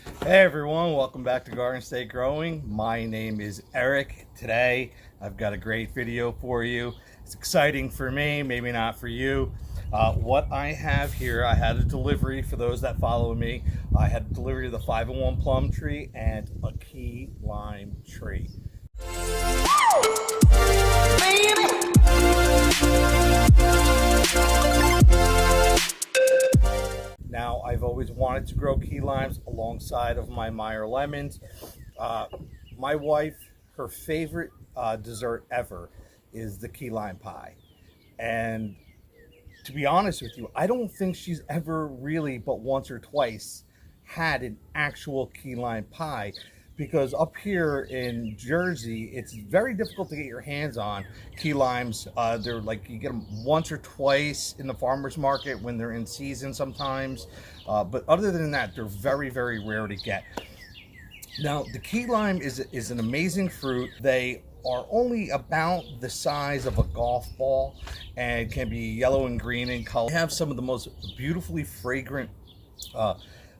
Hey everyone, welcome back to Garden State Growing. My name is Eric. Today I've got a great video for you. It's exciting for me, maybe not for you. What I have here, I had a delivery for those that follow me. I had a delivery of the 5-in-1 plum tree and a key lime tree. Now, I've always wanted to grow key limes alongside of my Meyer lemons. My wife, her favorite dessert ever is the key lime pie. And to be honest with you, I don't think she's ever really, but once or twice, had an actual key lime pie, because up here in Jersey, it's very difficult to get your hands on key limes. They're like, you get them once or twice in the farmer's market when they're in season sometimes. But other than that, they're very, very rare to get. Now, the key lime is an amazing fruit. They are only about the size of a golf ball and can be yellow and green in color. They have some of the most beautifully fragrant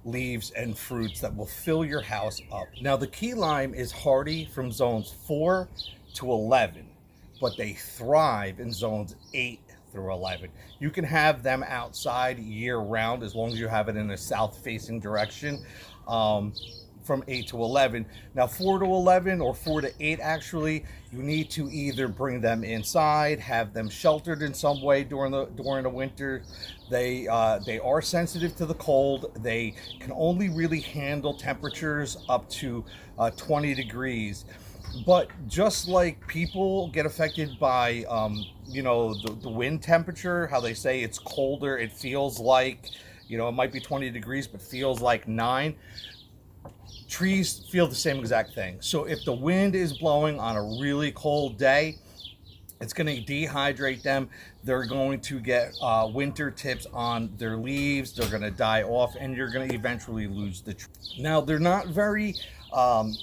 leaves and fruits that will fill your house up. Now, the key lime is hardy from zones 4 to 11, but they thrive in zones 8 through 11. You can have them outside year round as long as you have it in a south facing direction. From 8 to 11. Now 4 to 11, or 4 to 8 actually, you need to either bring them inside, have them sheltered in some way during the winter. They are sensitive to the cold. They can only really handle temperatures up to 20 degrees. But just like people get affected by the wind temperature, how they say it's colder, it feels like, it might be 20 degrees but feels like 9. Trees feel the same exact thing. So if the wind is blowing on a really cold day, it's going to dehydrate them. They're going to get winter tips on their leaves. They're going to die off, and you're going to eventually lose the tree. Now, they're not very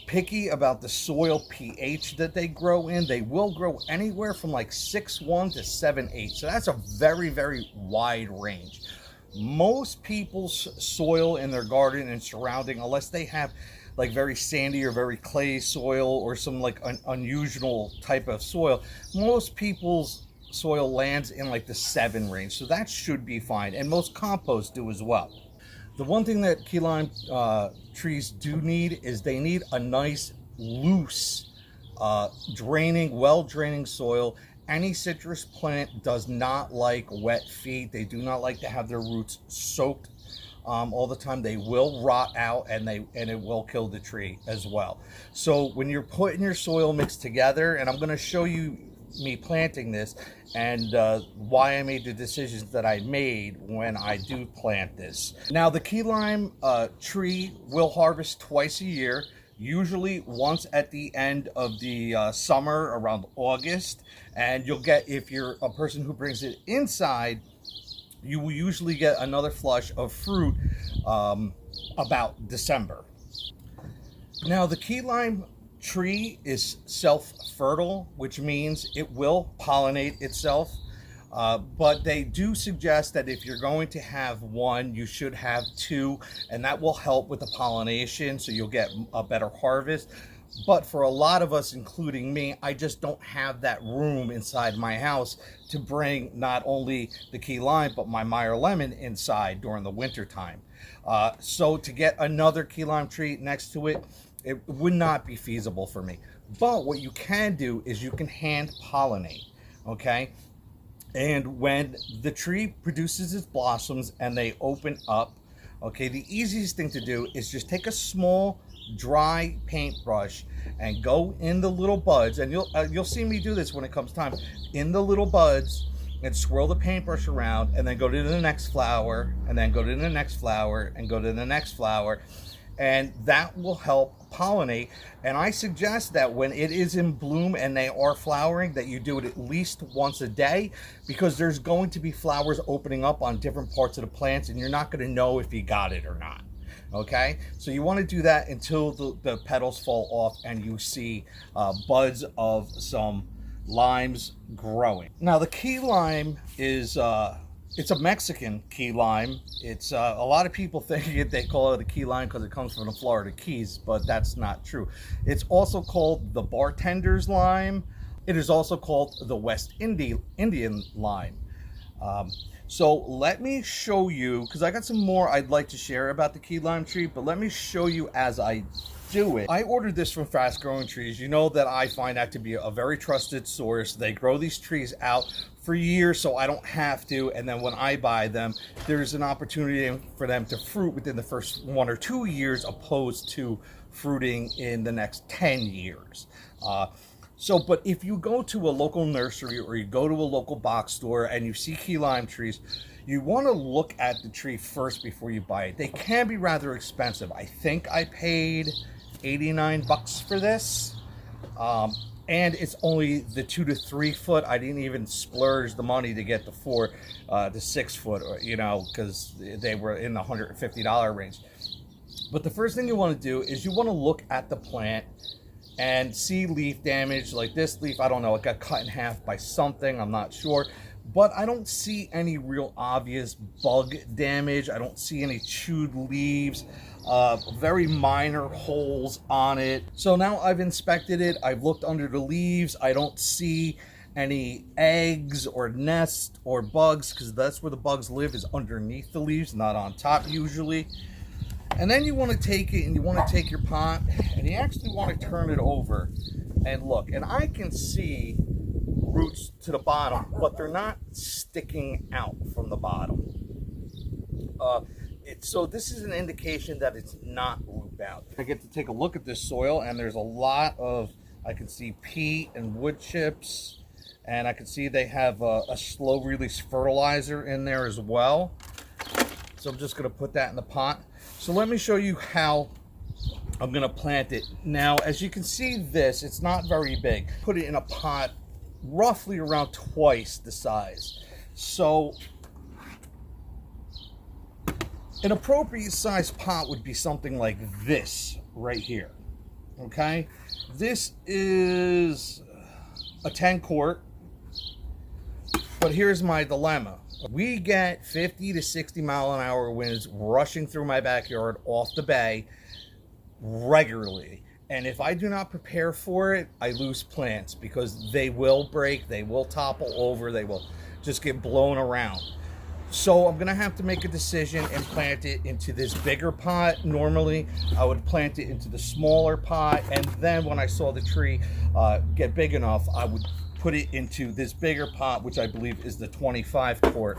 picky about the soil pH that they grow in. They will grow anywhere from like 6.1 to 7.8. So that's a very, very wide range. Most people's soil in their garden and surrounding, unless they have like very sandy or very clay soil or some like unusual type of soil, most people's soil lands in like the 7 range. So that should be fine. And most compost do as well. The one thing that key lime trees do need is they need a nice, loose, well-draining soil. Any citrus plant does not like wet feet. They do not like to have their roots soaked all the time. They will rot out, and it will kill the tree as well. So when you're putting your soil mix together, and I'm going to show you me planting this and why I made the decisions that I made when I do plant this. Now, the key lime tree will harvest twice a year. Usually once at the end of the summer, around August, and you'll get, if you're a person who brings it inside, you will usually get another flush of fruit about December. Now, the key lime tree is self-fertile, which means it will pollinate itself. But they do suggest that if you're going to have one, you should have 2, and that will help with the pollination, so you'll get a better harvest. But for a lot of us, including me, I just don't have that room inside my house to bring not only the key lime, but my Meyer lemon inside during the winter time. So to get another key lime tree next to it, it would not be feasible for me. But what you can do is you can hand pollinate, okay? And when the tree produces its blossoms and they open up, okay, the easiest thing to do is just take a small dry paintbrush and go in the little buds, and you'll see me do this when it comes time, in the little buds, and swirl the paintbrush around, and then go to the next flower, and then go to the next flower, and go to the next flower, and that will help pollinate. And I suggest that when it is in bloom and they are flowering, that you do it at least once a day, because there's going to be flowers opening up on different parts of the plants, and you're not going to know if you got it or not. Okay, so you want to do that until the petals fall off and you see buds of some limes growing. Now, the key lime is It's a Mexican key lime. It's a lot of people think they call it a key lime because it comes from the Florida Keys, but that's not true. It's also called the bartender's lime. It is also called the West Indian lime. So let me show you, because I got some more I'd like to share about the key lime tree, but let me show you as I do it. I ordered this from Fast Growing Trees. You know that I find that to be a very trusted source. They grow these trees out for years, so I don't have to. And then when I buy them, there's an opportunity for them to fruit within the first 1 or 2 years, opposed to fruiting in the next 10 years. But if you go to a local nursery or you go to a local box store and you see key lime trees, you want to look at the tree first before you buy it. They can be rather expensive. I think I paid 89 bucks for this. And it's only the 2 to 3 foot. I didn't even splurge the money to get the 4 to 6 foot, you know, because they were in the $150 range. But the first thing you want to do is you want to look at the plant and see leaf damage. Like this leaf, I don't know, it got cut in half by something, I'm not sure. But I don't see any real obvious bug damage. I don't see any chewed leaves, very minor holes on it. So now I've inspected it, I've looked under the leaves. I don't see any eggs or nests or bugs, because that's where the bugs live, is underneath the leaves, not on top usually. And then you want to take it and you want to take your pot and you actually want to turn it over and look. And I can see roots to the bottom, but they're not sticking out from the bottom. So this is an indication that it's not root bound. I get to take a look at this soil, and there's a lot of, I can see peat and wood chips, and I can see they have a slow release fertilizer in there as well. So I'm just going to put that in the pot. So let me show you how I'm going to plant it. Now, as you can see this, it's not very big. Put it in a pot roughly around twice the size. So an appropriate size pot would be something like this right here. Okay? This is a 10 quart. But here's my dilemma. We get 50 to 60 mile an hour winds rushing through my backyard off the bay regularly. And if I do not prepare for it, I lose plants, because they will break, they will topple over, they will just get blown around. So I'm gonna have to make a decision and plant it into this bigger pot. Normally, I would plant it into the smaller pot, and then when I saw the tree get big enough, I would put it into this bigger pot, which I believe is the 25 quart.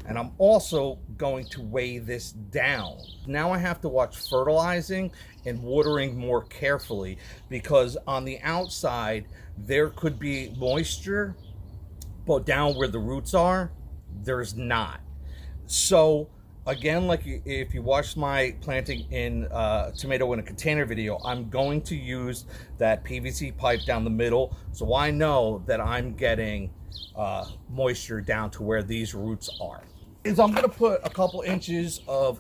And I'm also going to weigh this down. Now I have to watch fertilizing and watering more carefully, because on the outside there could be moisture, but down where the roots are, there's not. So again, like if you watched my planting in tomato in a container video, I'm going to use that PVC pipe down the middle, so I know that I'm getting moisture down to where these roots are. Is I'm going to put a couple inches of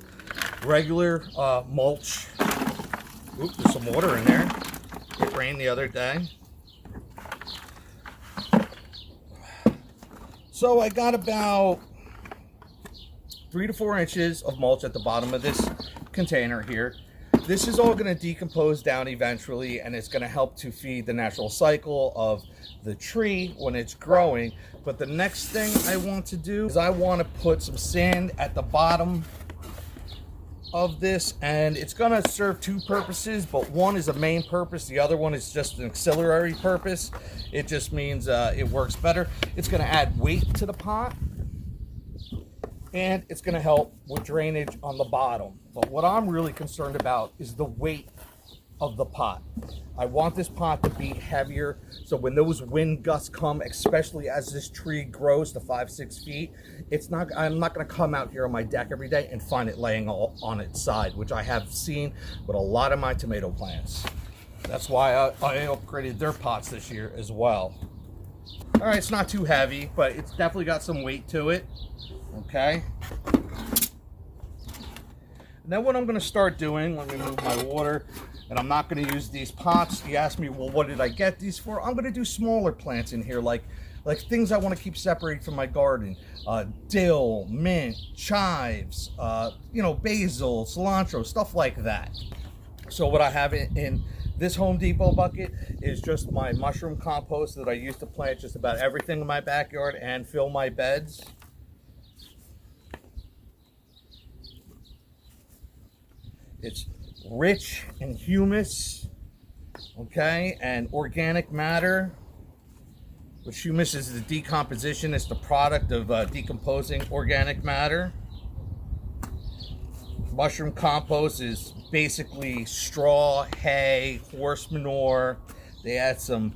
regular mulch. Oops, there's some water in there. It rained the other day. So I got about 3 to 4 inches of mulch at the bottom of this container here. This is all going to decompose down eventually, and it's going to help to feed the natural cycle of the tree when it's growing. But the next thing I want to do is I want to put some sand at the bottom of this, and it's going to serve two purposes, but one is a main purpose, the other one is just an auxiliary purpose. It just means it works better. It's going to add weight to the pot, and it's going to help with drainage on the bottom. But what I'm really concerned about is the weight of the pot. I want this pot to be heavier, so when those wind gusts come, especially as this tree grows to 5-6 feet, I'm not going to come out here on my deck every day and find it laying on its side, which I have seen with a lot of my tomato plants. That's why I upgraded their pots this year as well. All right, it's not too heavy, but it's definitely got some weight to it. Okay. And then what I'm going to start doing, let me move my water, and I'm not going to use these pots. You asked me, well, what did I get these for? I'm going to do smaller plants in here, like like things I want to keep separated from my garden. Dill, mint, chives, you know, basil, cilantro, stuff like that. So what I have in this Home Depot bucket is just my mushroom compost that I use to plant just about everything in my backyard and fill my beds. It's rich in humus, okay, and organic matter. Which humus is the decomposition, it's the product of decomposing organic matter. Mushroom compost is basically straw, hay, horse manure. They add some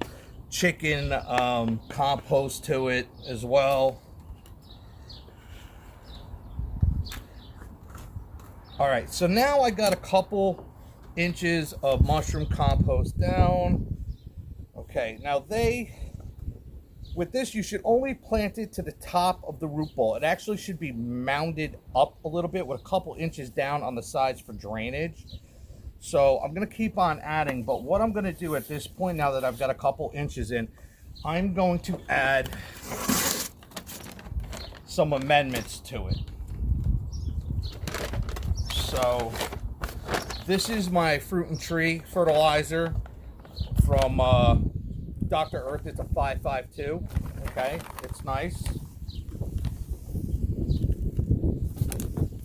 chicken compost to it as well. All right, so now I got a couple inches of mushroom compost down. Okay, now with this, you should only plant it to the top of the root ball. It actually should be mounded up a little bit with a couple inches down on the sides for drainage. So I'm going to keep on adding, but what I'm going to do at this point, now that I've got a couple inches in, I'm going to add some amendments to it. So this is my fruit and tree fertilizer from Dr. Earth. It's a 552. Okay, it's nice.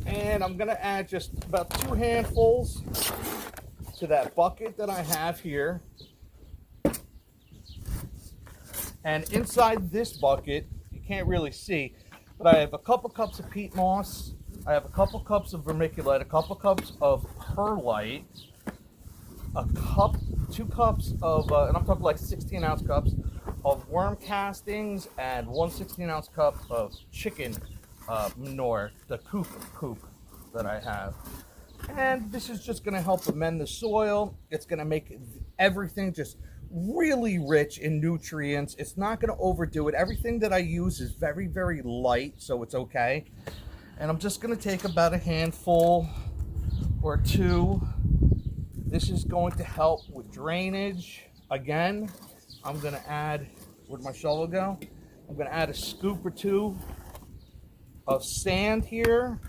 And I'm gonna add just about 2 handfuls to that bucket that I have here. And inside this bucket, you can't really see, but I have a couple cups of peat moss, I have a couple cups of vermiculite, a couple cups of perlite, a cup, 2 cups of, and I'm talking like 16-ounce cups of worm castings, and 1 16-ounce cup of chicken manure, the coop that I have. And this is just going to help amend the soil. It's going to make everything just really rich in nutrients. It's not going to overdo it. Everything that I use is very, very light, so it's okay. And I'm just going to take about a handful or 2. This is going to help with drainage. Again, I'm going to add, where'd my shovel go? I'm going to add a scoop or 2 of sand here.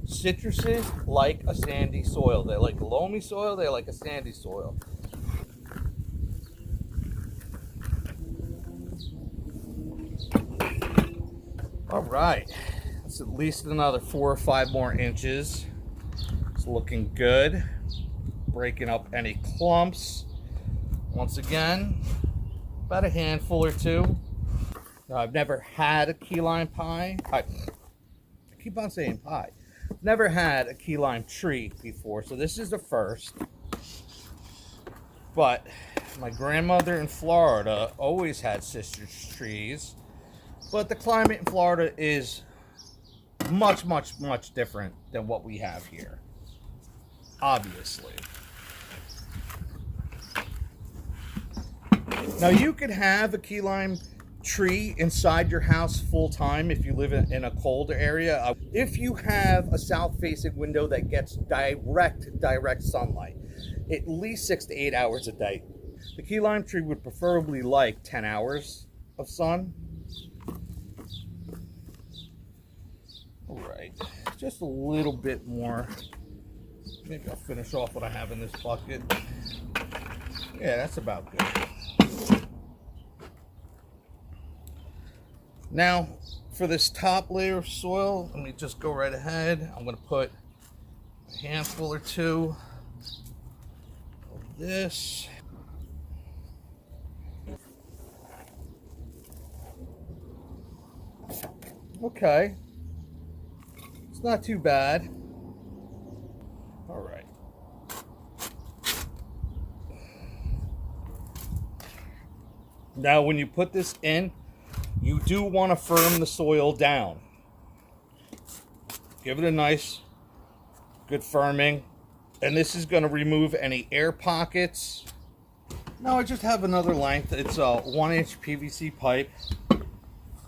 Citruses like a sandy soil. They like loamy soil, they like a sandy soil. All right, that's at least another 4 or 5 more inches. It's looking good. Breaking up any clumps. Once again, about a handful or 2. Now, I've never had a key lime pie. I keep on saying pie. Never had a key lime tree before, so this is the first. But my grandmother in Florida always had citrus trees, but the climate in Florida is much, much, much different than what we have here, obviously. Now, you could have a key lime tree inside your house full time if you live in a cold area. If you have a south facing window that gets direct sunlight, at least 6 to 8 hours a day, the key lime tree would preferably like 10 hours of sun. All right, just a little bit more. Maybe I'll finish off what I have in this bucket. Yeah, that's about good. Now, for this top layer of soil, let me just go right ahead. I'm going to put a handful or 2 of this. Okay. It's not too bad. All right. Now, when you put this in, you do want to firm the soil down. Give it a nice, good firming. And this is going to remove any air pockets. Now I just have another length. It's a 1-inch PVC pipe.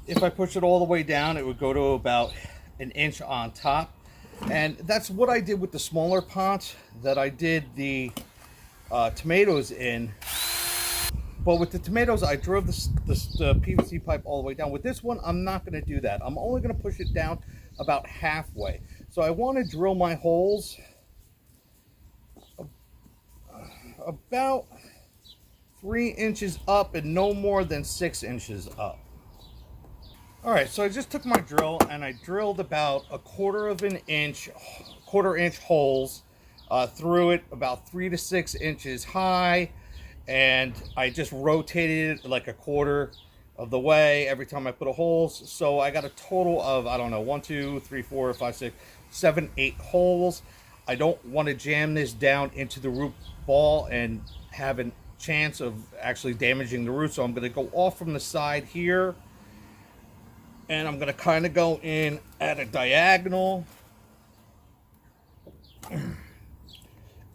If I push it all the way down, it would go to about 1 inch on top. And that's what I did with the smaller pots that I did the tomatoes in. But with the tomatoes, I drove the PVC pipe all the way down. With this one, I'm not going to do that. I'm only going to push it down about halfway. So I want to drill my holes about 3 inches up and no more than 6 inches up. All right, so I just took my drill and I drilled about a quarter inch holes through it, about 3 to 6 inches high, and I just rotated it like a quarter of the way every time I put a hole. So I got a total of, I don't know, 1, 2, 3, 4, 5, 6, 7, 8 holes. I don't want to jam this down into the root ball and have a chance of actually damaging the root. So I'm going to go off from the side here, and I'm going to kind of go in at a diagonal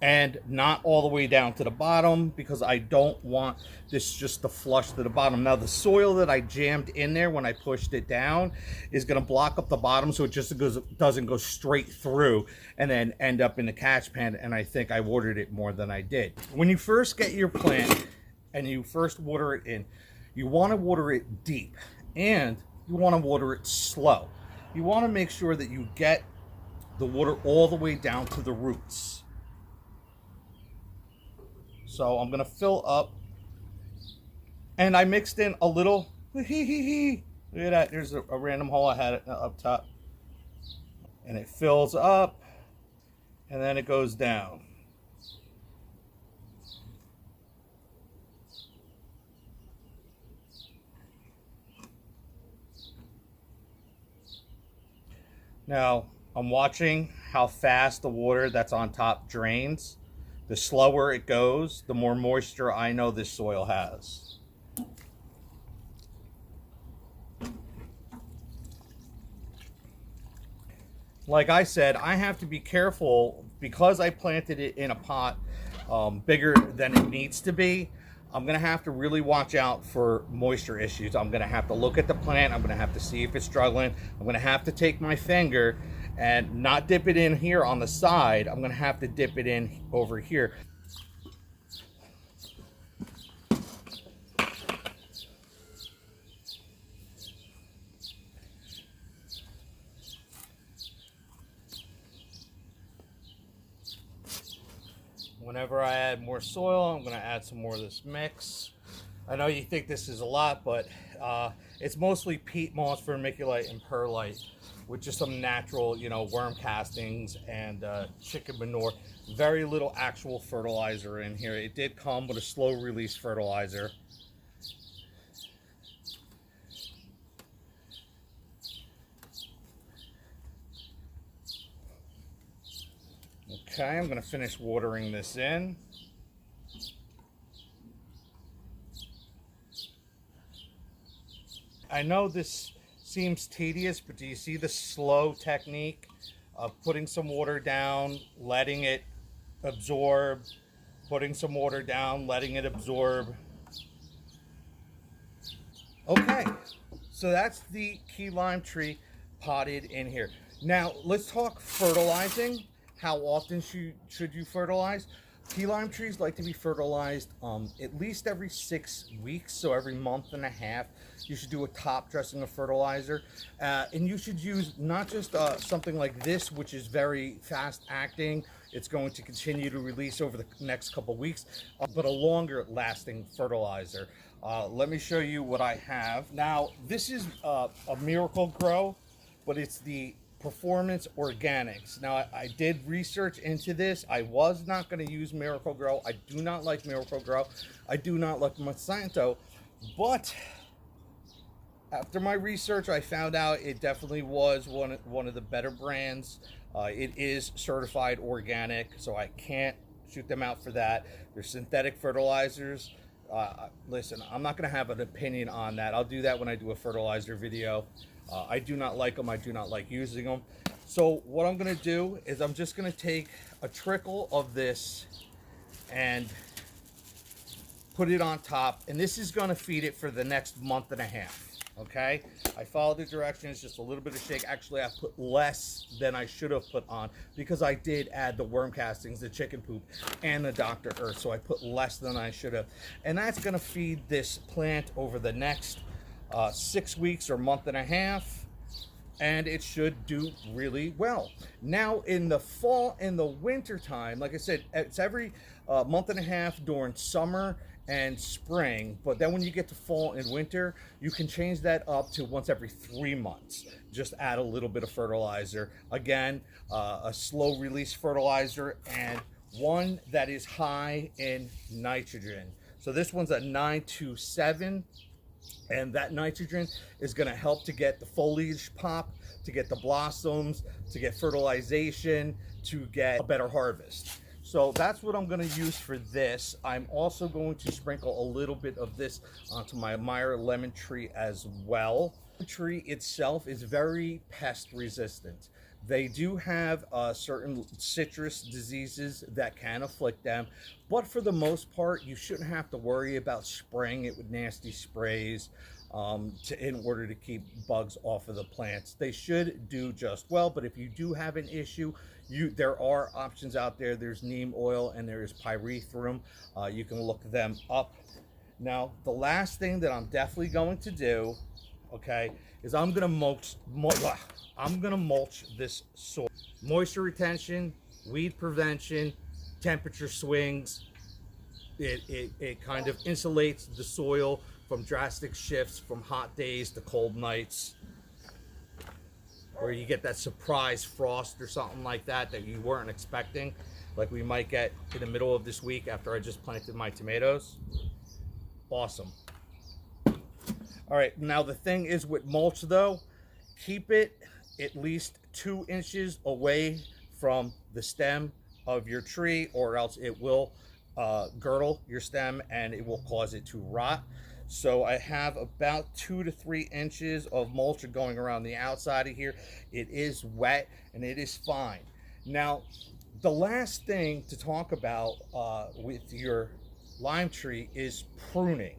and not all the way down to the bottom, because I don't want this just to flush to the bottom. Now the soil that I jammed in there when I pushed it down is going to block up the bottom, so it just doesn't go straight through and then end up in the catch pan, and I think I watered it more than I did. When you first get your plant and you first water it in, you want to water it deep and you want to water it slow. You want to make sure that you get the water all the way down to the roots. So I'm going to fill up, and I mixed in a little, look at that, there's a random hole I had up top, and it fills up, and then it goes down. Now, I'm watching how fast the water that's on top drains. The slower it goes, the more moisture I know this soil has. Like I said, I have to be careful because I planted it in a pot bigger than it needs to be. I'm going to have to really watch out for moisture issues. I'm going to have to look at the plant. I'm going to have to see if it's struggling. I'm going to have to take my finger and not dip it in here on the side. I'm going to have to dip it in over here. Whenever I add more soil, I'm going to add some more of this mix. I know you think this is a lot, but it's mostly peat moss, vermiculite, and perlite with just some natural, worm castings and chicken manure. Very little actual fertilizer in here. It did come with a slow release fertilizer. Okay, I'm going to finish watering this in. I know this seems tedious, but do you see the slow technique of putting some water down, letting it absorb, putting some water down, letting it absorb? Okay, so that's the key lime tree potted in here. Now, let's talk fertilizing. How often should you fertilize? Key lime trees like to be fertilized at least every 6 weeks, so every month and a half. You should do a top dressing of fertilizer, and you should use not just something like this, which is very fast acting. It's going to continue to release over the next couple weeks, but a longer lasting fertilizer. Let me show you what I have. Now, this is a Miracle Grow, but it's the Performance Organics. Now, I did research into this. I was not going to use Miracle Grow. I do not like Miracle Grow. I do not like Monsanto, but after my research, I found out it definitely was one of the better brands. It is certified organic, so I can't shoot them out for that. They're synthetic fertilizers. Listen, I'm not going to have an opinion on that. I'll do that when I do a fertilizer video. I do not like them. I do not like using them. So what I'm going to do is I'm just going to take a trickle of this and put it on top. And this is going to feed it for the next month and a half. Okay, I followed the directions, just a little bit of shake. Actually, I put less than I should have put on because I did add the worm castings, the chicken poop, and the Dr. Earth. So I put less than I should have. And that's going to feed this plant over the next 6 weeks or month and a half. And it should do really well. Now, in the fall and the winter time, like I said, it's every month and a half during summer and spring, but then when you get to fall and winter, you can change that up to once every 3 months. Just add a little bit of fertilizer. Again, a slow release fertilizer, and one that is high in nitrogen. So this one's a 927, and that nitrogen is going to help to get the foliage pop, to get the blossoms, to get fertilization, to get a better harvest. So that's what I'm going to use for this. I'm also going to sprinkle a little bit of this onto my Meyer lemon tree as well. The tree itself is very pest resistant. They do have certain citrus diseases that can afflict them, but for the most part, you shouldn't have to worry about spraying it with nasty sprays in order to keep bugs off of the plants. They should do just well, but if you do have an issue, there are options out there. There's neem oil and there is pyrethrum. You can look them up. Now, the last thing that I'm definitely going to do, okay, is I'm gonna mulch this soil. Moisture retention, weed prevention, temperature swings. It kind of insulates the soil from drastic shifts, from hot days to cold nights, where you get that surprise frost or something like that you weren't expecting, like we might get in the middle of this week after I just planted my tomatoes. Awesome. All right, now the thing is with mulch though, keep it at least 2 inches away from the stem of your tree, or else it will girdle your stem and it will cause it to rot. So I have about 2 to 3 inches of mulch going around the outside of here. It is wet and it is fine. Now, the last thing to talk about with your lime tree is pruning.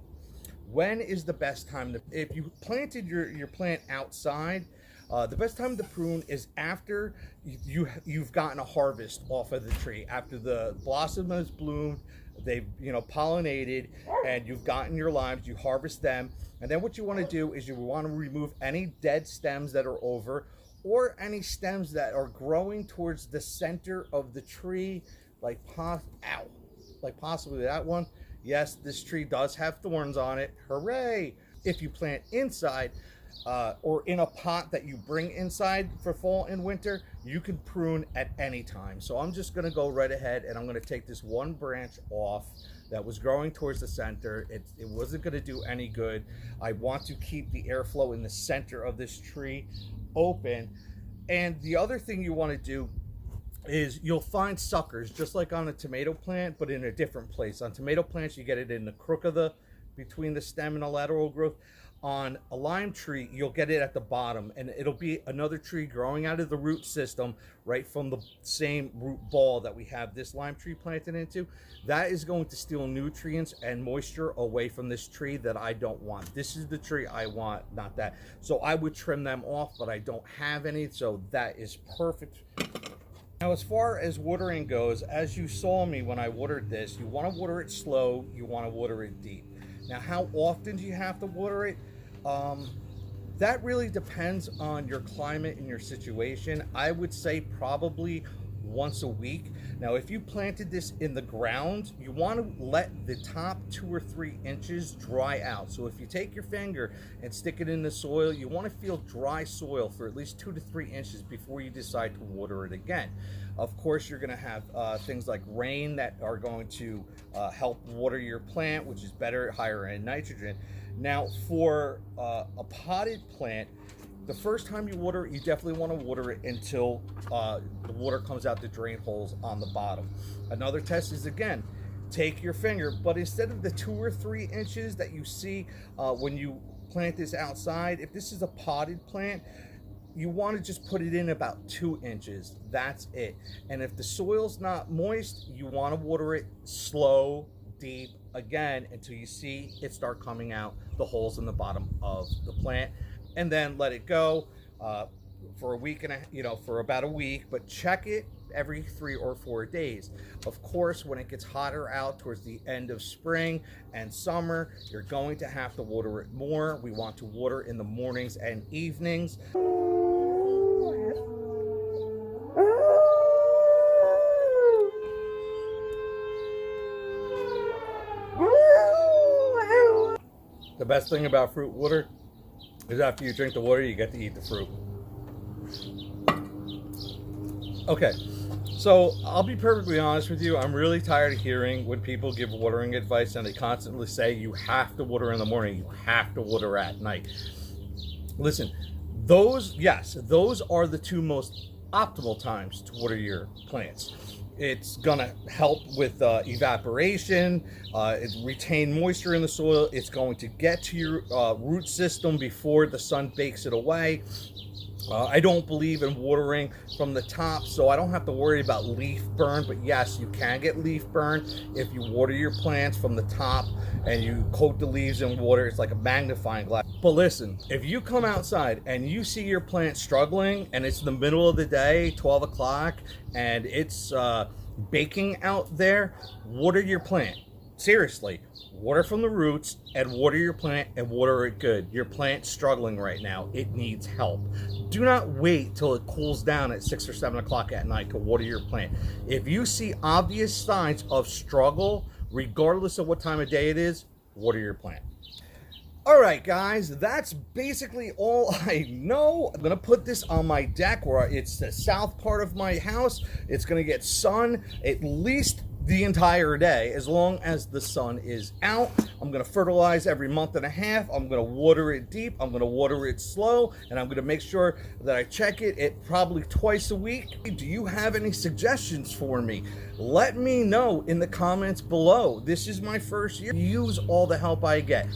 When is the best time to, if you planted your plant outside, the best time to prune is after you've gotten a harvest off of the tree, after the blossom has bloomed, they've pollinated, and you've gotten your limes. You harvest them, and then what you want to do is you want to remove any dead stems that are over, or any stems that are growing towards the center of the tree, like possibly that one. Yes, this tree does have thorns on it. Hooray! If you plant inside, or in a pot that you bring inside for fall and winter, you can prune at any time. So I'm just going to go right ahead and I'm going to take this one branch off that was growing towards the center. It wasn't going to do any good. I want to keep the airflow in the center of this tree open. And the other thing you want to do is you'll find suckers just like on a tomato plant, but in a different place. On tomato plants, you get it in the crook of between the stem and the lateral growth. On a lime tree, you'll get it at the bottom, and it'll be another tree growing out of the root system right from the same root ball that we have this lime tree planted into. That is going to steal nutrients and moisture away from this tree that I don't want. This is the tree I want, not that. So I would trim them off, but I don't have any, so that is perfect. Now, as far as watering goes, as you saw me when I watered this, you want to water it slow, you want to water it deep. Now, how often do you have to water it? That really depends on your climate and your situation. I would say probably once a week. Now, if you planted this in the ground, you want to let the top 2 or 3 inches dry out. So if you take your finger and stick it in the soil, you want to feel dry soil for at least 2 to 3 inches before you decide to water it again. Of course, you're going to have things like rain that are going to help water your plant, which is better, higher in nitrogen. Now, for a potted plant, the first time you water it, you definitely want to water it until the water comes out the drain holes on the bottom. Another test is, again, take your finger, but instead of the 2 or 3 inches that you see when you plant this outside, if this is a potted plant, you want to just put it in about 2 inches. That's it. And if the soil's not moist, you want to water it slow, deep again until you see it start coming out the holes in the bottom of the plant, and then let it go for a week and for about a week, but check it every 3 or 4 days. Of course, when it gets hotter out towards the end of spring and summer, you're going to have to water it more. We want to water in the mornings and evenings. The best thing about fruit water is after you drink the water, you get to eat the fruit. Okay, so I'll be perfectly honest with you. I'm really tired of hearing when people give watering advice and they constantly say you have to water in the morning, you have to water at night. Listen, those are the two most optimal times to water your plants. It's gonna help with evaporation, retain moisture in the soil. It's going to get to your root system before the sun bakes it away. I don't believe in watering from the top, so I don't have to worry about leaf burn, but yes, you can get leaf burn if you water your plants from the top and you coat the leaves in water. It's like a magnifying glass. But listen, if you come outside and you see your plant struggling and it's the middle of the day, 12 o'clock, and it's baking out there, water your plant. Seriously, water from the roots and water your plant and water it good. Your plant's struggling right now. It needs help. Do not wait till it cools down at 6 or 7 o'clock at night to water your plant. If you see obvious signs of struggle, regardless of what time of day it is, water your plant. All right, guys, that's basically all I know. I'm gonna put this on my deck where it's the south part of my house. It's gonna get sun at least the entire day, as long as the sun is out. I'm gonna fertilize every month and a half. I'm gonna water it deep. I'm gonna water it slow, and I'm gonna make sure that I check it probably twice a week. Do you have any suggestions for me? Let me know in the comments below. This is my first year. Use all the help I get.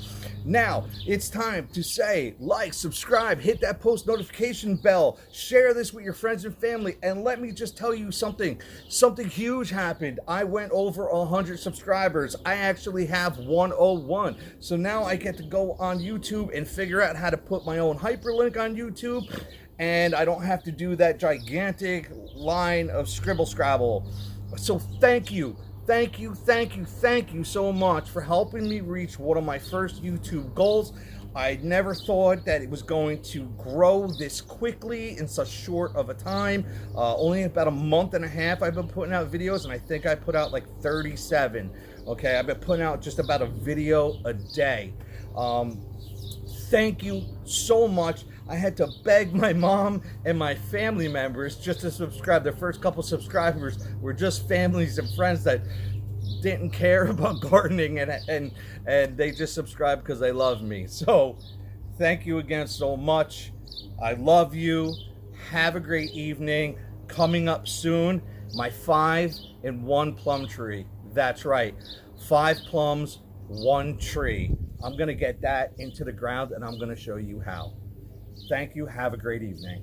Now, it's time to say, like, subscribe, hit that post notification bell, share this with your friends and family, and let me just tell you something. Something huge happened. I went over 100 subscribers. I actually have 101. So now I get to go on YouTube and figure out how to put my own hyperlink on YouTube, and I don't have to do that gigantic line of scribble scrabble. So thank you. Thank you so much for helping me reach one of my first YouTube goals. I never thought that it was going to grow this quickly in such short of a time. Only about a month and a half I've been putting out videos, and I think I put out like 37. Okay, I've been putting out just about a video a day. Thank you so much. I had to beg my mom and my family members just to subscribe. The first couple subscribers were just families and friends that didn't care about gardening, and they just subscribed because they love me. So thank you again so much. I love you. Have a great evening. Coming up soon, my 5-in-1 plum tree. That's right, 5 plums, 1 tree. I'm gonna get that into the ground and I'm gonna show you how. Thank you. Have a great evening.